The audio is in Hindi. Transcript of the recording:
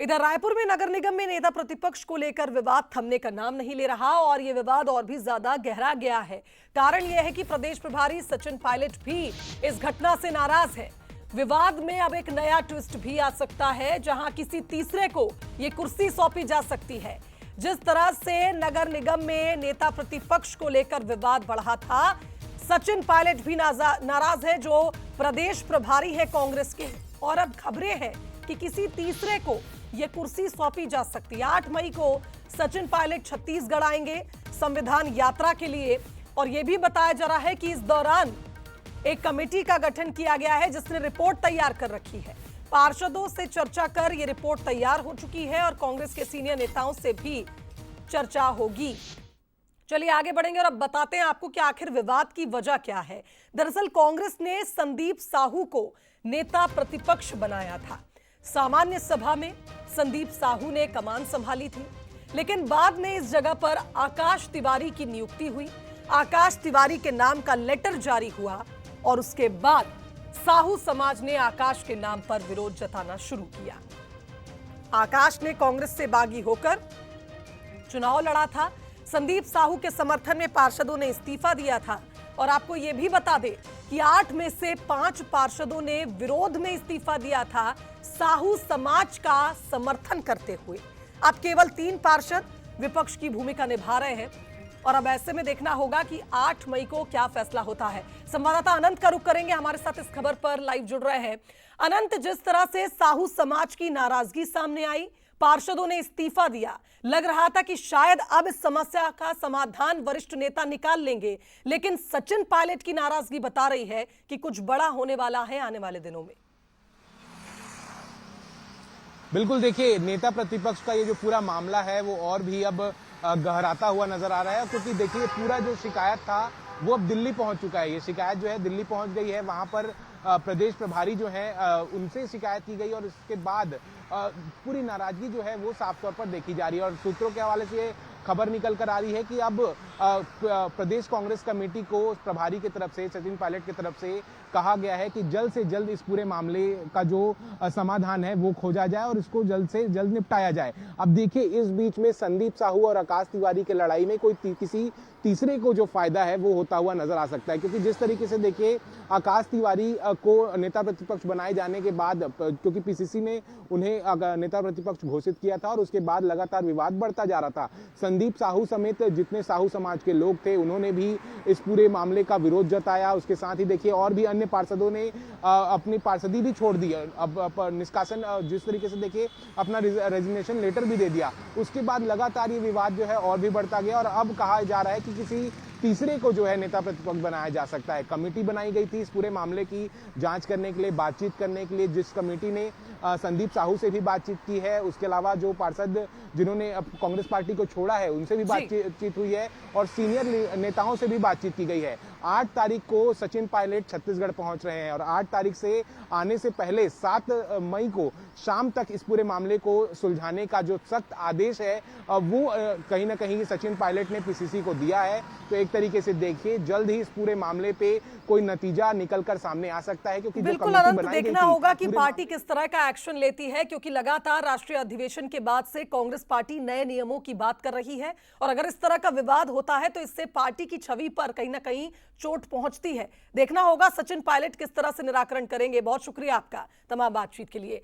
इधर रायपुर में नगर निगम में नेता प्रतिपक्ष को लेकर विवाद थमने का नाम नहीं ले रहा और यह विवाद और भी ज्यादा गहरा गया है। कारण यह है कि प्रदेश प्रभारी सचिन पायलट भी इस घटना से नाराज है। विवाद में अब एक नया ट्विस्ट भी आ सकता है, जहां किसी तीसरे को यह कुर्सी सौंपी जा सकती है। जिस तरह से नगर निगम में नेता प्रतिपक्ष को लेकर विवाद बढ़ा था, सचिन पायलट भी नाराज है, जो प्रदेश प्रभारी है कांग्रेस के, और अब खबरें हैं कि किसी तीसरे को यह कुर्सी सौंपी जा सकती है। 8 मई को सचिन पायलट छत्तीसगढ़ आएंगे संविधान यात्रा के लिए, और यह भी बताया जा रहा है कि इस दौरान एक कमेटी का गठन किया गया है जिसने रिपोर्ट तैयार कर रखी है। पार्षदों से चर्चा कर यह रिपोर्ट तैयार हो चुकी है और कांग्रेस के सीनियर नेताओं से भी चर्चा होगी। चलिए आगे बढ़ेंगे और अब बताते हैं आपको कि आखिर विवाद की वजह क्या है। दरअसल कांग्रेस ने संदीप साहू को नेता प्रतिपक्ष बनाया था। सामान्य सभा में संदीप साहू ने कमान संभाली थी, लेकिन बाद में इस जगह पर आकाश तिवारी की नियुक्ति हुई। आकाश तिवारी के नाम का लेटर जारी हुआ और उसके बाद साहू समाज ने आकाश के नाम पर विरोध जताना शुरू किया। आकाश ने कांग्रेस से बागी होकर चुनाव लड़ा था। संदीप साहू के समर्थन में पार्षदों ने इस्तीफा दिया था, और आपको यह भी बता दें कि 8 में से 5 पार्षदों ने विरोध में इस्तीफा दिया था, साहू समाज का समर्थन करते हुए। अब केवल 3 पार्षद विपक्ष की भूमिका निभा रहे हैं, और अब ऐसे में देखना होगा कि 8 मई को क्या फैसला होता है। संवाददाता अनंत का रुख करेंगे, हमारे साथ इस खबर पर लाइव जुड़ रहे हैं। अनंत, जिस तरह से साहू समाज की नाराजगी सामने आई, पार्षदों ने इस्तीफा दिया, लग रहा था कि शायद अब इस समस्या का समाधान वरिष्ठ नेता निकाल लेंगे, लेकिन सचिन पायलट की नाराजगी बता रही है कि कुछ बड़ा होने वाला है आने वाले दिनों में। बिल्कुल, देखिए, नेता प्रतिपक्ष का ये जो पूरा मामला है वो और भी अब गहराता हुआ नजर आ रहा है, क्योंकि देखिए पूरा जो शिकायत था वो अब दिल्ली पहुंच चुका है। ये शिकायत जो है दिल्ली पहुंच गई है। वहां पर प्रदेश प्रभारी जो है उनसे शिकायत की गई, और इसके बाद पूरी नाराजगी जो है वो साफ तौर पर देखी जा रही है। और सूत्रों के हवाले से खबर निकल कर आ रही है कि अब प्रदेश कांग्रेस कमेटी को प्रभारी की तरफ से, सचिन पायलट की तरफ से कहा गया है कि जल्द से जल्द इस पूरे मामले का जो समाधान है वो खोजा जाए और इसको जल्द से जल्द निपटाया जाए। अब देखिए, इस बीच में संदीप साहू और आकाश तिवारी की लड़ाई में कोई किसी तीसरे को जो फायदा है वो होता हुआ नजर आ सकता है, क्योंकि जिस तरीके से देखिए आकाश तिवारी को नेता प्रतिपक्ष बनाए जाने के बाद, क्योंकि पीसीसी ने उन्हें नेता प्रतिपक्ष घोषित किया था और उसके बाद लगातार विवाद बढ़ता जा रहा था। संदीप साहू समेत जितने साहू समाज के लोग थे उन्होंने भी इस पूरे मामले का विरोध जताया। उसके साथ ही देखिए और भी अन्य पार्षदों ने अपनी पार्षदी भी छोड़ दी, अब निष्कासन, जिस तरीके से देखिए अपना रेजिग्नेशन लेटर भी दे दिया। उसके बाद लगातार ये विवाद जो है और भी बढ़ता गया, और अब कहा जा रहा है कि किसी तीसरे को जो है नेता प्रतिपक्ष बनाया जा सकता है। कमेटी बनाई गई थी इस पूरे मामले की जांच करने के लिए, बातचीत करने के लिए, जिस कमेटी ने संदीप साहू से भी बातचीत की है। उसके अलावा जो पार्षद जिन्होंने कांग्रेस पार्टी को छोड़ा है उनसे भी बातचीत हुई है, और सीनियर नेताओं से भी बातचीत की गई है। 8 तारीख को सचिन पायलट छत्तीसगढ़ पहुंच रहे हैं, और 8 तारीख से आने से पहले 7 मई को शाम तक इस पूरे मामले को सुलझाने का जो सख्त आदेश है वो कहीं ना कहीं सचिन पायलट ने पीसीसी को दिया है। तो एक तरीके से देखिए जल्द ही इस पूरे मामले पे कोई नतीजा निकलकर सामने आ सकता है, क्योंकि बिल्कुल अनंत, देखना होगा कि पार्टी किस तरह का एक्शन लेती है, क्योंकि लगातार राष्ट्रीय अधिवेशन के बाद से कांग्रेस पार्टी नए नियमों की बात कर रही है, और अगर इस तरह का विवाद होता है तो इससे पार्टी की छवि पर कहीं ना कहीं चोट पहुंचती है। देखना होगा सचिन पायलट किस तरह से निराकरण करेंगे। बहुत शुक्रिया आपका तमाम बातचीत के लिए।